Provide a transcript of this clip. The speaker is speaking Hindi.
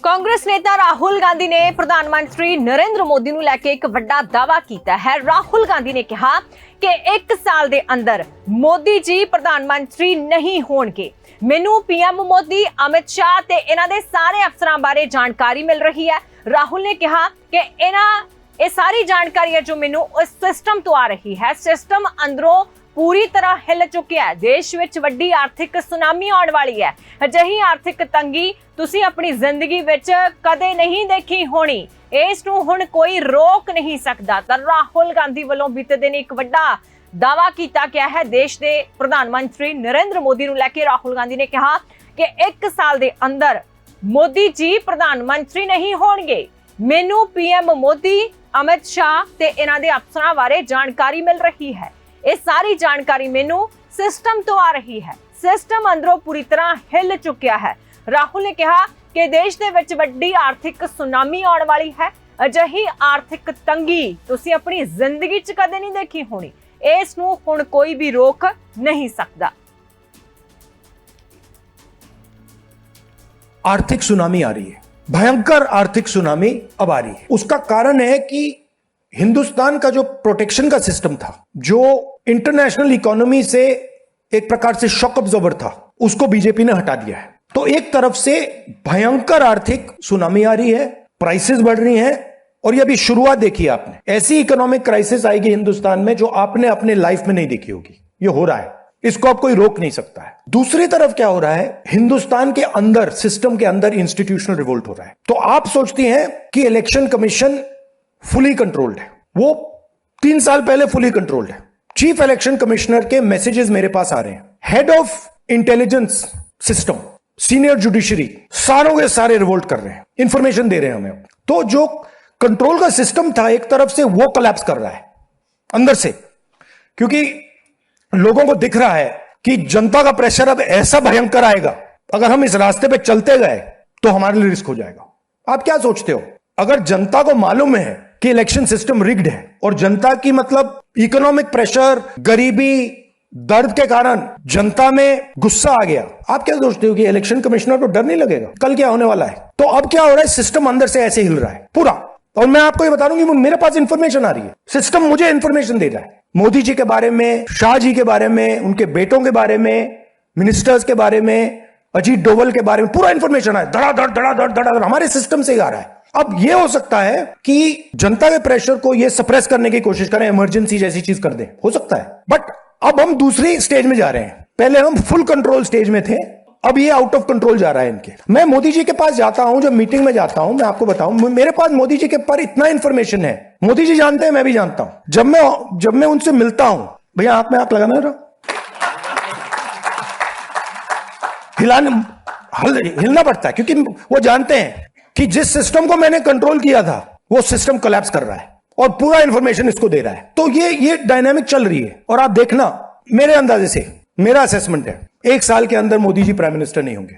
ਕਾਂਗਰਸ ਨੇਤਾ ਰਾਹੁਲ ਗਾਂਧੀ ਨੇ ਪ੍ਰਧਾਨ ਮੰਤਰੀ ਨਰਿੰਦਰ ਮੋਦੀ ਨੂੰ ਲੈ ਕੇ ਇੱਕ ਵੱਡਾ ਦਾਅਵਾ ਕੀਤਾ ਹੈ। ਰਾਹੁਲ ਗਾਂਧੀ ਨੇ ਕਿਹਾ ਕਿ 1 ਸਾਲ ਦੇ ਅੰਦਰ ਮੋਦੀ ਜੀ ਪ੍ਰਧਾਨ ਮੰਤਰੀ ਨਹੀਂ ਹੋਣਗੇ। ਮੈਨੂੰ ਪੀਐਮ ਮੋਦੀ, ਅਮਿਤ ਸ਼ਾਹ ਤੇ ਇਹਨਾਂ ਦੇ ਸਾਰੇ ਅਫਸਰਾਂ ਬਾਰੇ ਜਾਣਕਾਰੀ ਮਿਲ ਰਹੀ ਹੈ। ਰਾਹੁਲ ਨੇ ਕਿਹਾ ਕਿ ਇਹ ਸਾਰੀ ਜਾਣਕਾਰੀ ਹੈ ਜੋ ਮੈਨੂੰ ਉਸ ਸਿਸਟਮ ਤੋਂ ਆ ਰਹੀ ਹੈ। ਸਿਸਟਮ ਅੰਦਰੋਂ पूरी तरह हिल चुकिया है। देश विच वड्डी आर्थिक सुनामी आने वाली है। अजिही आर्थिक तंगी तुसी अपनी जिंदगी विच कदे नहीं देखी होनी। इस नूं हुण कोई रोक नहीं सकदा। तां राहुल गांधी वालों बीते दिन एक वड्डा दावा किया गया है। देश के प्रधानमंत्री नरेंद्र मोदी नूं लैके राहुल गांधी ने कहा कि 1 साल दे अंदर मोदी जी प्रधानमंत्री नहीं होणगे। मैनू पीएम मोदी, अमित शाह ते इन्हां दे अफसरां बारे जानकारी मिल रही है। ये सारी जानकारी मैनू सिस्टम तो आ रही है। सिस्टम अंदरों पूरी तरह हिल चुकिया है। राहुल ने कहा कि देश दे विच वड्डी आर्थिक सुनामी आने वाली है। अजिही आर्थिक तंगी तुसी अपनी जिंदगी च कदे नहीं देखी होनी। इस नूं हुण कोई भी रोक नहीं सकदा। आर्थिक सुनामी आ रही है, भयंकर आर्थिक सुनामी अब आ रही है। उसका कारण है कि हिंदुस्तान का जो प्रोटेक्शन का सिस्टम था, जो इंटरनेशनल इकोनॉमी से एक प्रकार से शॉक अब्जॉर्बर था, उसको बीजेपी ने हटा दिया है। तो एक तरफ से भयंकर आर्थिक सुनामी आ रही है, प्राइसेस बढ़ रही हैं, और ये अभी शुरुआत देखी है आपने। ऐसी इकोनॉमिक क्राइसिस आएगी हिंदुस्तान में जो आपने अपने लाइफ में नहीं देखी होगी। ये हो रहा है, इसको अब कोई रोक नहीं सकता है। दूसरी तरफ क्या हो रहा है, हिंदुस्तान के अंदर, सिस्टम के अंदर इंस्टीट्यूशनल रिवोल्ट हो रहा है। तो आप सोचती हैं कि इलेक्शन कमीशन फुली कंट्रोल्ड है। वो 3 साल पहले फुली कंट्रोल्ड है। चीफ इलेक्शन कमिश्नर के मैसेजेस मेरे पास आ रहे हैं। Head of intelligence system, senior judiciary, सारों के सारे रिवोल्ट कर रहे हैं, इंफॉर्मेशन दे रहे हैं हमें। तो जो कंट्रोल का सिस्टम था एक तरफ से, वो कोलैप्स कर रहा है अंदर से, क्योंकि लोगों को दिख रहा है कि जनता का प्रेशर अब ऐसा भयंकर आएगा, अगर हम इस रास्ते पे चलते गए तो हमारे लिए रिस्क हो जाएगा। आप क्या सोचते हो, अगर जनता को मालूम है कि इलेक्शन सिस्टम रिग्ड है, और जनता की मतलब इकोनॉमिक प्रेशर, गरीबी, दर्द के कारण जनता में गुस्सा आ गया, आप क्या सोचते हो कि इलेक्शन कमिश्नर को डर नहीं लगेगा कल क्या होने वाला है? तो अब क्या हो रहा है, सिस्टम अंदर से ऐसे हिल रहा है पूरा। और मैं आपको ये बता दूं कि मेरे पास इंफॉर्मेशन आ रही है, सिस्टम मुझे इंफॉर्मेशन दे रहा है, मोदी जी के बारे में, शाह जी के बारे में, उनके बेटों के बारे में, मिनिस्टर्स के बारे में, अजीत डोवल के बारे में पूरा इंफॉर्मेशन है। धड़ाधड़ धड़ाधड़ धड़ाधड़ हमारे सिस्टम से ही आ रहा है। अब यह हो सकता है कि जनता के प्रेशर को यह सप्रेस करने की कोशिश करें, इमरजेंसी जैसी चीज कर दें, हो सकता है। बट अब हम दूसरी स्टेज में जा रहे हैं। पहले हम फुल कंट्रोल स्टेज में थे, अब ये आउट ऑफ कंट्रोल जा रहा है इनके। मैं मोदी जी के पास जाता हूं, जब मीटिंग में जाता हूं, मैं आपको बताऊं, मेरे पास मोदी जी के पर इतना इंफॉर्मेशन है, मोदी जी जानते हैं, मैं भी जानता हूं। जब मैं उनसे मिलता हूं, भैया आंख में आंख लगाना जरा, हिलना पड़ता है, क्योंकि वो जानते हैं कि जिस सिस्टम को मैंने कंट्रोल किया था वो सिस्टम कोलैप्स कर रहा है, और पूरा इंफॉर्मेशन इसको दे रहा है। तो ये डायनामिक चल रही है। और आप देखना, मेरे अंदाजे से, मेरा असेसमेंट है, 1 साल के अंदर मोदी जी प्राइम मिनिस्टर नहीं होंगे।